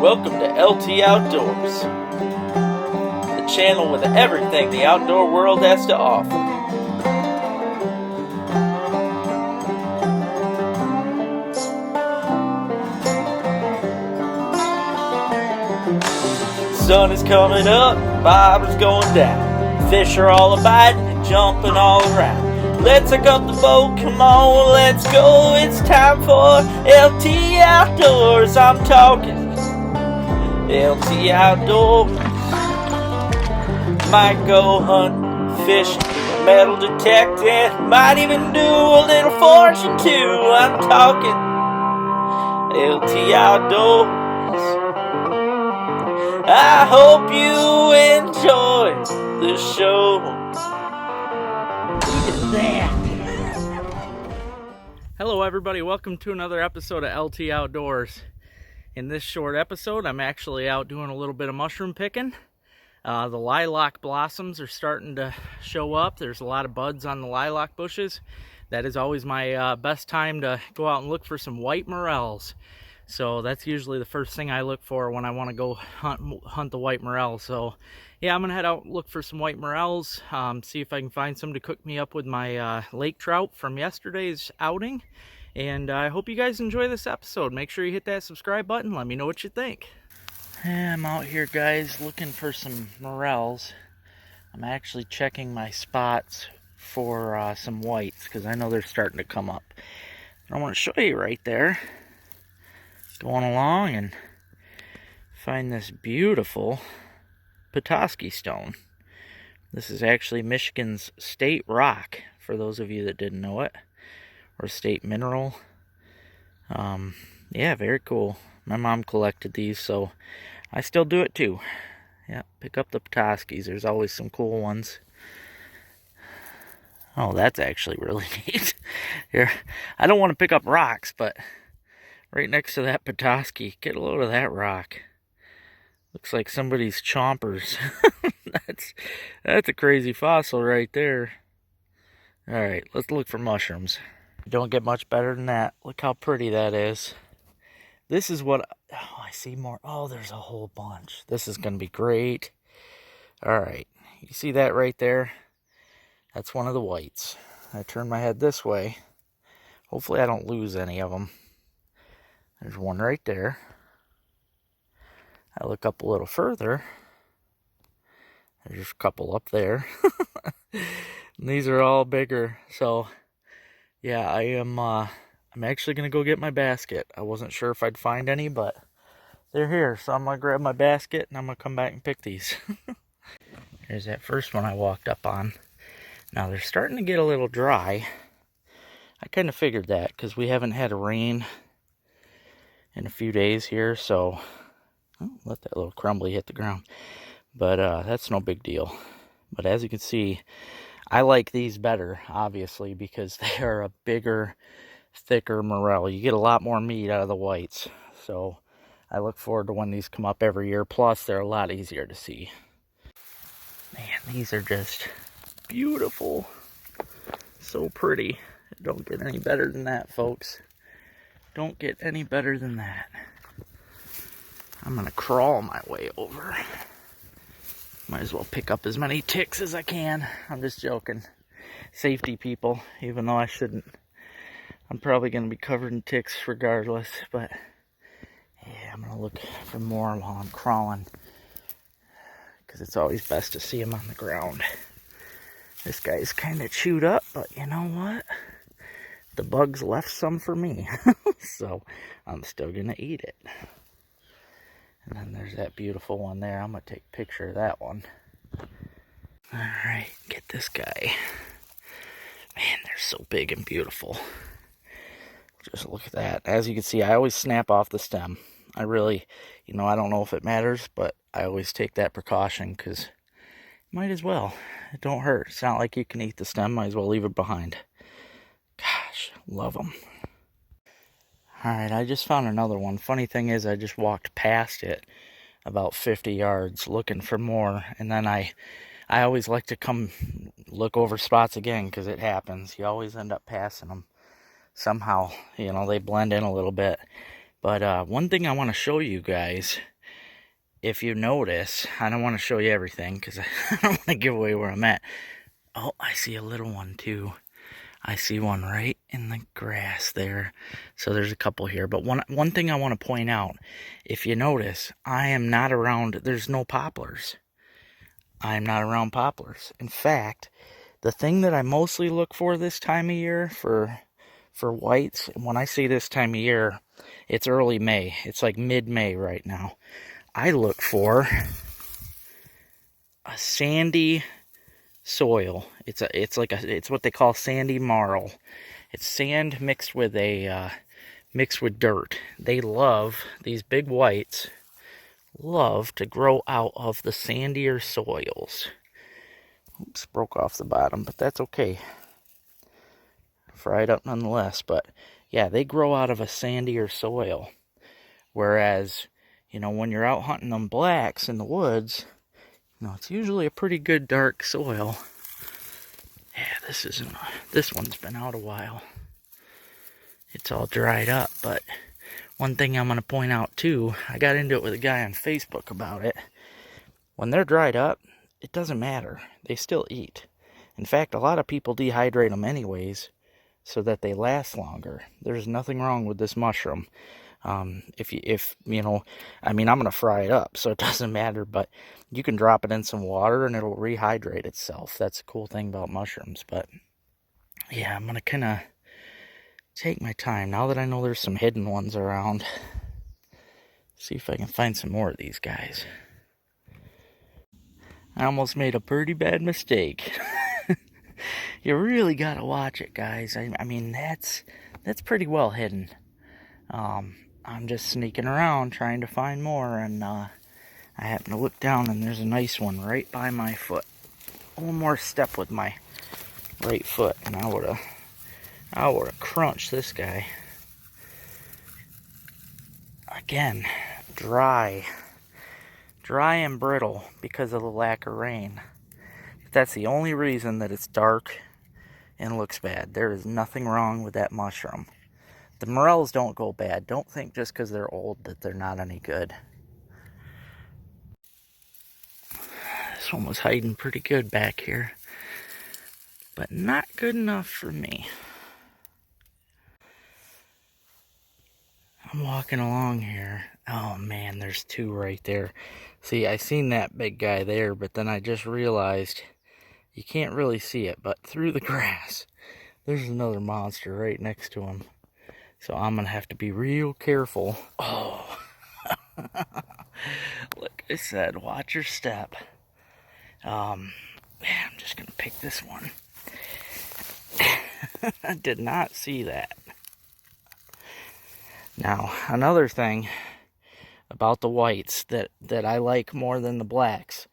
Welcome to LT Outdoors, the channel with everything the outdoor world has to offer. The sun is coming up, bobber's going down. Fish are all a-biting and jumping all around. Let's hook up the boat, come on, let's go. It's time for LT Outdoors. I'm talking LT Outdoors. Might go hunting, fishing, metal detecting, might even do a little fortune too. I'm talking LT Outdoors. I hope you enjoy the show. Look at that. Hello everybody, welcome to another episode of LT Outdoors. In this short episode, I'm actually out doing a little bit of mushroom picking. The lilac blossoms are starting to show up. There's a lot of buds on the lilac bushes. That is always my best time to go out and look for some white morels. So that's usually the first thing I look for when I want to go hunt the white morel. So yeah, I'm gonna head out and look for some white morels, see if I can find some to cook me up with my lake trout from yesterday's outing. And I hope you guys enjoy this episode. Make sure you hit that subscribe button. Let me know what you think. I'm out here, guys, looking for some morels. I'm actually checking my spots for some whites because I know they're starting to come up. I want to show you right there. Going along and find this beautiful Petoskey stone. This is actually Michigan's state rock, for those of you that didn't know it, or state mineral. Yeah, very cool. My mom collected these, so I still do it too. Yeah, pick up the Petoskies. There's always some cool ones. Oh, that's actually really neat. Here, I don't want to pick up rocks, but right next to that Petoskey, get a load of that rock. Looks like somebody's chompers. That's a crazy fossil right there. Alright, let's look for mushrooms. Don't get much better than that. Look how pretty that is. This is what... Oh, I see more. Oh, there's a whole bunch. This is going to be great. Alright, you see that right there? That's one of the whites. I turn my head this way. Hopefully I don't lose any of them. There's one right there. I look up a little further. There's a couple up there. These are all bigger. So, yeah, I'm actually going to go get my basket. I wasn't sure if I'd find any, but they're here. So I'm going to grab my basket and I'm going to come back and pick these. Here's that first one I walked up on. Now, they're starting to get a little dry. I kind of figured that because we haven't had a rain in a few days here, so let that little crumbly hit the ground. But that's no big deal. But as you can see, I like these better, obviously, because they are a bigger, thicker morel. You get a lot more meat out of the whites. So I look forward to when these come up every year. Plus, they're a lot easier to see. Man, these are just beautiful. So pretty. Don't get any better than that, folks. Don't get any better than that. I'm going to crawl my way over. Might as well pick up as many ticks as I can. I'm just joking. Safety, people, even though I shouldn't. I'm probably going to be covered in ticks regardless. But, yeah, I'm going to look for more while I'm crawling. Because it's always best to see them on the ground. This guy's kind of chewed up, but you know what? The bugs left some for me. So, I'm still going to eat it. And then there's that beautiful one there. I'm going to take a picture of that one. Alright, get this guy. Man, they're so big and beautiful. Just look at that. As you can see, I always snap off the stem. I really, I don't know if it matters, but I always take that precaution because might as well. It don't hurt. It's not like you can eat the stem. Might as well leave it behind. Gosh, love them. Alright, I just found another one. Funny thing is, I just walked past it about 50 yards looking for more. And then I always like to come look over spots again because it happens. You always end up passing them. Somehow, they blend in a little bit. But one thing I want to show you guys, if you notice, I don't want to show you everything because I don't want to give away where I'm at. Oh, I see a little one too. I see one right in the grass there. So there's a couple here. But one thing I want to point out, if you notice, I am not around, there's no poplars. I am not around poplars. In fact, the thing that I mostly look for this time of year for whites, when I say this time of year, it's early May. It's like mid-May right now. I look for a sandy soil. It's what they call sandy marl. It's sand mixed with dirt. They love, these big whites love to grow out of the sandier soils. Oops, broke off the bottom, but that's okay. Fried up nonetheless. But yeah, they grow out of a sandier soil. Whereas, when you're out hunting them blacks in the woods, it's usually a pretty good dark soil. Yeah, this one's been out a while. It's all dried up, but one thing I'm going to point out too, I got into it with a guy on Facebook about it. When they're dried up, it doesn't matter. They still eat. In fact, a lot of people dehydrate them anyways so that they last longer. There's nothing wrong with this mushroom. I'm going to fry it up, so it doesn't matter, but you can drop it in some water and it'll rehydrate itself. That's a cool thing about mushrooms. But yeah, I'm going to kind of take my time now that I know there's some hidden ones around. See if I can find some more of these guys. I almost made a pretty bad mistake. You really got to watch it, guys. I mean, that's pretty well hidden. I'm just sneaking around trying to find more, and I happen to look down and there's a nice one right by my foot. One more step with my right foot and I would have crunched this guy. Again, dry and brittle because of the lack of rain. But that's the only reason that it's dark and looks bad. There is nothing wrong with that mushroom. The morels don't go bad. Don't think just because they're old that they're not any good. This one was hiding pretty good back here, but not good enough for me. I'm walking along here. Oh man, there's two right there. See, I seen that big guy there, but then I just realized you can't really see it, but through the grass, there's another monster right next to him. So I'm going to have to be real careful. Oh, like I said, watch your step. I'm just going to pick this one. I did not see that. Now, another thing about the whites that I like more than the blacks.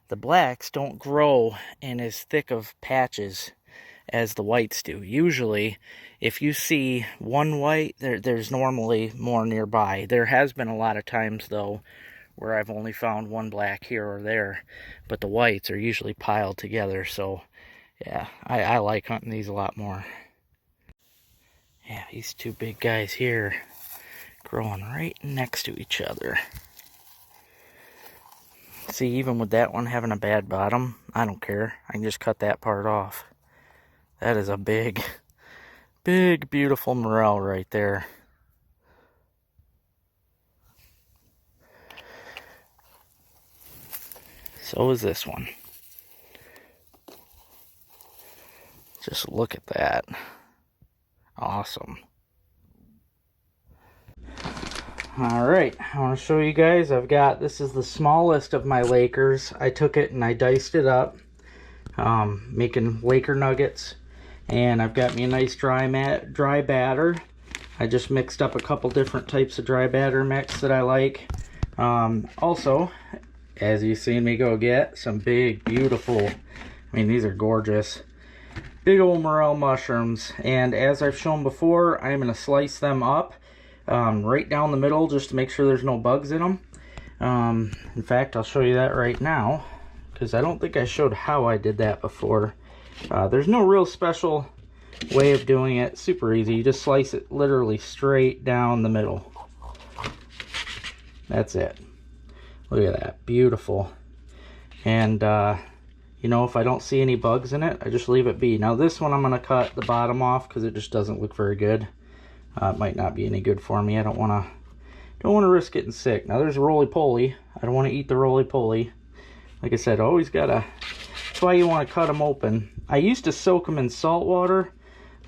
The blacks don't grow in as thick of patches as the whites do. Usually, if you see one white, there's normally more nearby. There has been a lot of times, though, where I've only found one black here or there, but the whites are usually piled together, so yeah, I like hunting these a lot more. Yeah, these two big guys here, growing right next to each other. See, even with that one having a bad bottom, I don't care. I can just cut that part off. That is a big, beautiful morel right there. So is this one. Just look at that. Awesome. Alright, I want to show you guys, this is the smallest of my Lakers. I took it and I diced it up, making Laker nuggets. And I've got me a nice dry batter. I just mixed up a couple different types of dry batter mix that I like. Also, as you've seen me go get, some big, beautiful, these are gorgeous, big old morel mushrooms. And as I've shown before, I'm going to slice them up right down the middle just to make sure there's no bugs in them. In fact, I'll show you that right now, because I don't think I showed how I did that before. There's no real special way of doing it. Super easy. You just slice it literally straight down the middle. That's it. Look at that, beautiful. And you know, if I don't see any bugs in it, I just leave it be. Now this one I'm gonna cut the bottom off because it just doesn't look very good. It might not be any good for me. I don't want to risk getting sick. Now there's roly-poly. I don't want to eat the roly-poly. Like I said, always gotta. That's why you want to cut them open. I used to soak them in salt water.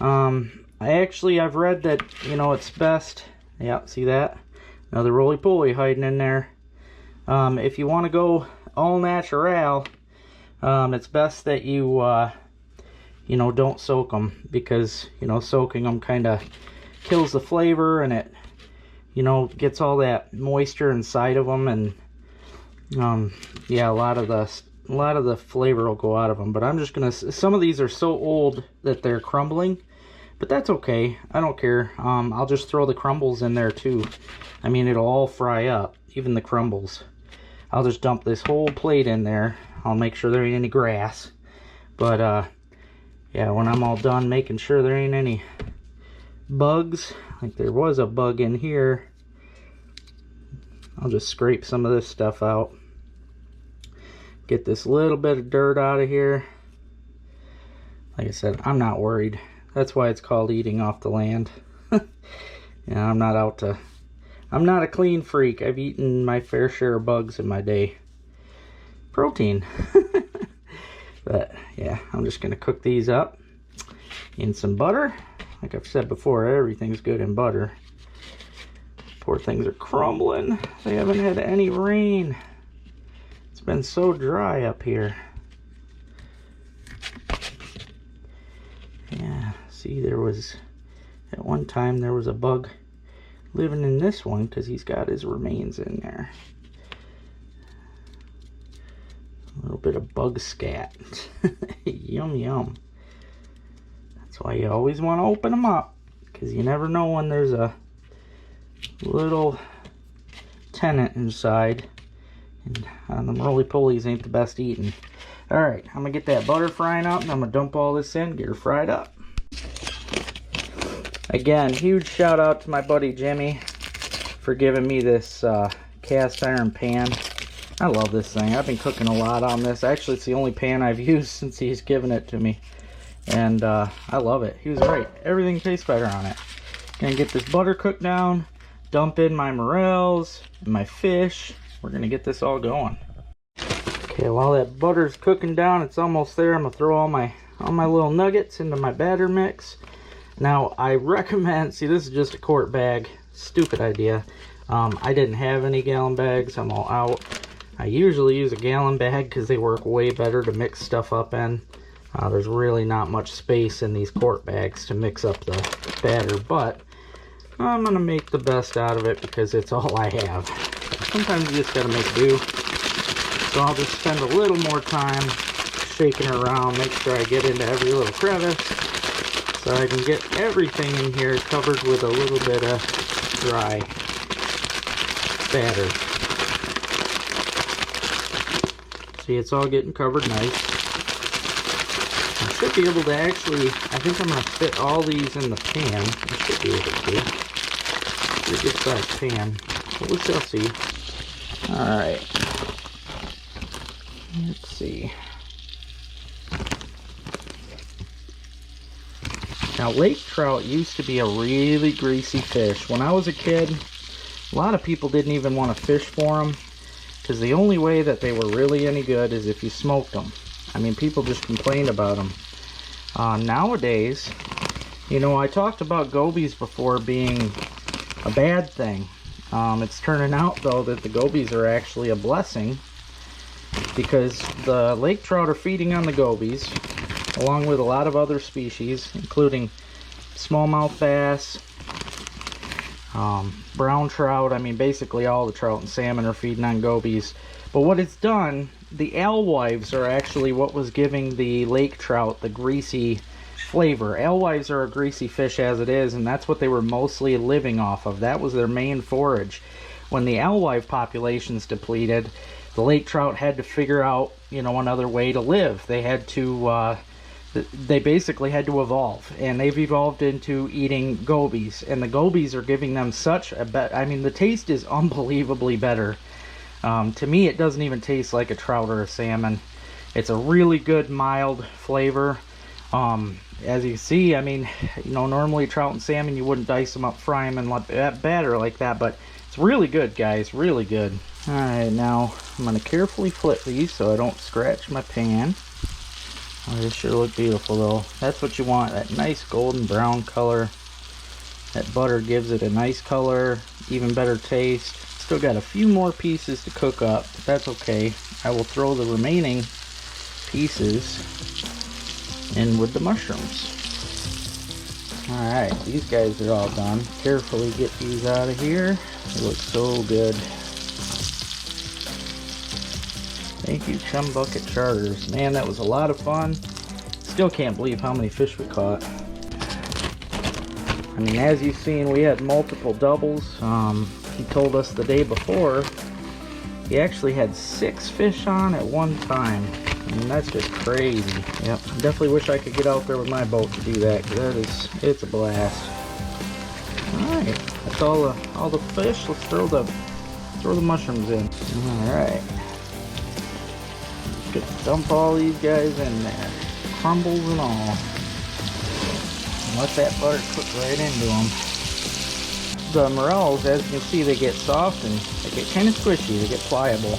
I've read that, you know, it's best. Yeah, see that? Another roly-poly hiding in there. If you want to go all natural, it's best that you, you know, don't soak them, because, you know, soaking them kind of kills the flavor, and it, you know, gets all that moisture inside of them, and yeah, a lot of the flavor will go out of them. But I'm just gonna, some of these are so old that they're crumbling, but that's okay. I don't care. I'll just throw the crumbles in there too. I mean, it'll all fry up, even the crumbles. I'll just dump this whole plate in there. I'll make sure there ain't any grass. But yeah, when I'm all done making sure there ain't any bugs, like there was a bug in here, I'll just scrape some of this stuff out. Get this little bit of dirt out of here. Like I said, I'm not worried. That's why it's called eating off the land. Yeah, I'm not a clean freak. I've eaten my fair share of bugs in my day. Protein. But yeah, I'm just gonna cook these up in some butter. Like I've said before, everything's good in butter. Poor things are crumbling. They haven't had any rain. It's been so dry up here. Yeah, see, there was, at one time there was a bug living in this one because he's got his remains in there. A little bit of bug scat. Yum, yum. That's why you always want to open them up, because you never know when there's a little tenant inside. And them roly-polies ain't the best eating. Alright, I'm going to get that butter frying up, and I'm going to dump all this in, get her fried up. Again, huge shout out to my buddy Jimmy for giving me this cast iron pan. I love this thing. I've been cooking a lot on this. Actually, it's the only pan I've used since he's given it to me. And I love it. He was right. Everything tastes better on it. Gonna get this butter cooked down, dump in my morels, and my fish. We're gonna get this all going. Okay, while that butter's cooking down, it's almost there. I'm gonna throw all my little nuggets into my batter mix. Now, I recommend, see, this is just a quart bag. Stupid idea. I didn't have any gallon bags. I'm all out. I usually use a gallon bag because they work way better to mix stuff up in. There's really not much space in these quart bags to mix up the batter, but I'm going to make the best out of it because it's all I have. Sometimes you just got to make do. So I'll just spend a little more time shaking it around, make sure I get into every little crevice, so I can get everything in here covered with a little bit of dry batter. See, it's all getting covered nice. I should be able to actually, I think I'm going to fit all these in the pan. I should be able to. Pretty good sized pan. But we shall see. Alright. Let's see. Now, lake trout used to be a really greasy fish. When I was a kid, a lot of people didn't even want to fish for them, because the only way that they were really any good is if you smoked them. I mean, people just complained about them. Nowadays, you know, I talked about gobies before being a bad thing. It's turning out, though, that the gobies are actually a blessing, because the lake trout are feeding on the gobies, along with a lot of other species, including smallmouth bass, brown trout. I mean, basically all the trout and salmon are feeding on gobies. But what it's done, the alewives are actually what was giving the lake trout the greasy flavor. Alewives are a greasy fish as it is, and that's what they were mostly living off of. That was their main forage. When the alewife populations depleted, the lake trout had to figure out, you know, another way to live. They had to they basically had to evolve, and they've evolved into eating gobies, and the gobies are giving them such a I mean, the taste is unbelievably better. To me, it doesn't even taste like a trout or a salmon. It's a really good mild flavor. As you see, I mean, you know, normally trout and salmon, you wouldn't dice them up, fry them, and let that batter like that, but it's really good, guys, really good. All right, now I'm gonna carefully flip these so I don't scratch my pan. Oh, they sure look beautiful though. That's what you want, that nice golden brown color. That butter gives it a nice color, even better taste. Still got a few more pieces to cook up, but that's okay. I will throw the remaining pieces in with the mushrooms. Alright, these guys are all done. Carefully get these out of here. They look so good. Thank you, Chum Bucket Charters. Man, that was a lot of fun. Still can't believe how many fish we caught. I mean, as you've seen, we had multiple doubles. He told us the day before he actually had 6 fish on at one time. I mean, that's just crazy. Yep, definitely wish I could get out there with my boat to do that, because it's a blast. Alright, that's all the fish. Let's throw the mushrooms in. Alright. Just dump all these guys in there. Crumbles and all. And let that butter cook right into them. The morels, as you can see, they get soft and they get kind of squishy. They get pliable.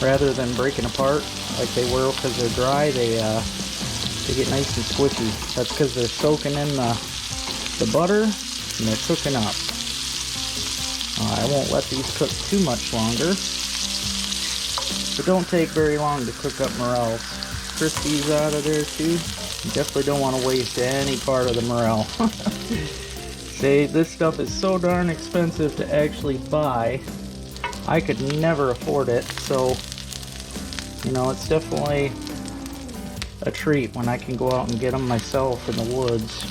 Rather than breaking apart like they were because they're dry, they get nice and squishy. That's because they're soaking in the butter and they're cooking up. I won't let these cook too much longer. But don't take very long to cook up morels. Crisp these out of there too. You definitely don't want to waste any part of the morel. See, this stuff is so darn expensive to actually buy. I could never afford it, so you know, it's definitely a treat when I can go out and get them myself in the woods.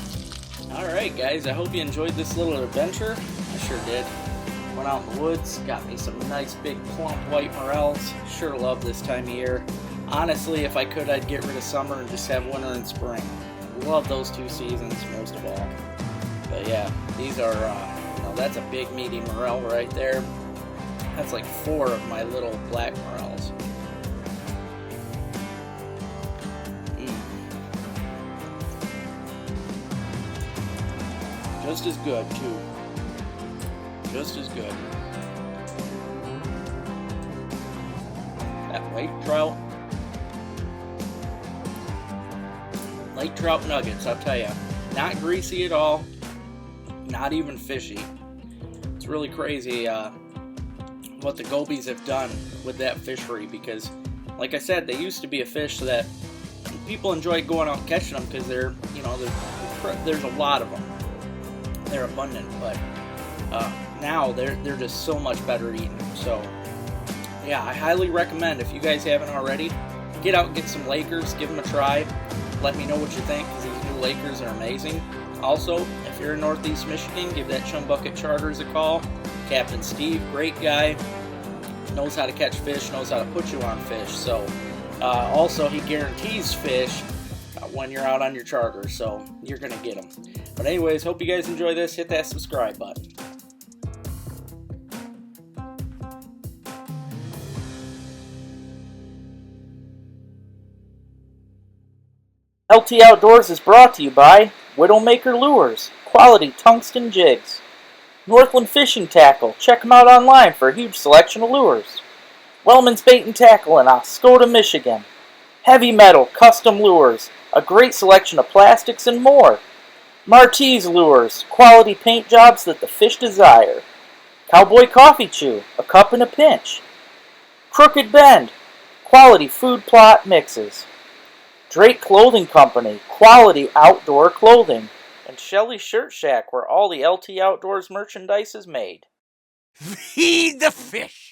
Alright guys, I hope you enjoyed this little adventure. I sure did. Went out in the woods, got me some nice big plump white morels. Sure love this time of year. Honestly, if I could, I'd get rid of summer and just have winter and spring. Love those 2 seasons most of all. But yeah, these are, you know, that's a big meaty morel right there. That's like 4 of my little black morels. Just as good too. Just as good. That white trout. Lake trout nuggets, I'll tell you. Not greasy at all. Not even fishy. It's really crazy what the gobies have done with that fishery, because like I said, they used to be a fish that people enjoyed going out and catching them because they're, you know, there's a lot of them. They're abundant, but now they're just so much better eating. So yeah, I highly recommend, if you guys haven't already, get out and get some Lakers, give them a try. Let me know what you think, because these new Lakers are amazing. Also, if you're in Northeast Michigan, give that Chum Bucket Charters a call. Captain Steve, great guy, knows how to catch fish, knows how to put you on fish. So also, he guarantees fish when you're out on your charter, so you're gonna get them. But anyways, hope you guys enjoy this. Hit that subscribe button. LT Outdoors is brought to you by Widowmaker Lures, quality tungsten jigs. Northland Fishing Tackle, check them out online for a huge selection of lures. Wellman's Bait and Tackle in Oscoda, Michigan. Heavy Metal Custom Lures, a great selection of plastics and more. Martese Lures, quality paint jobs that the fish desire. Cowboy Coffee Chew, a cup in a pinch. Crooked Bend, quality food plot mixes. Drake Clothing Company, quality outdoor clothing. And Shelly Shirt Shack, where all the LT Outdoors merchandise is made. Feed the fish!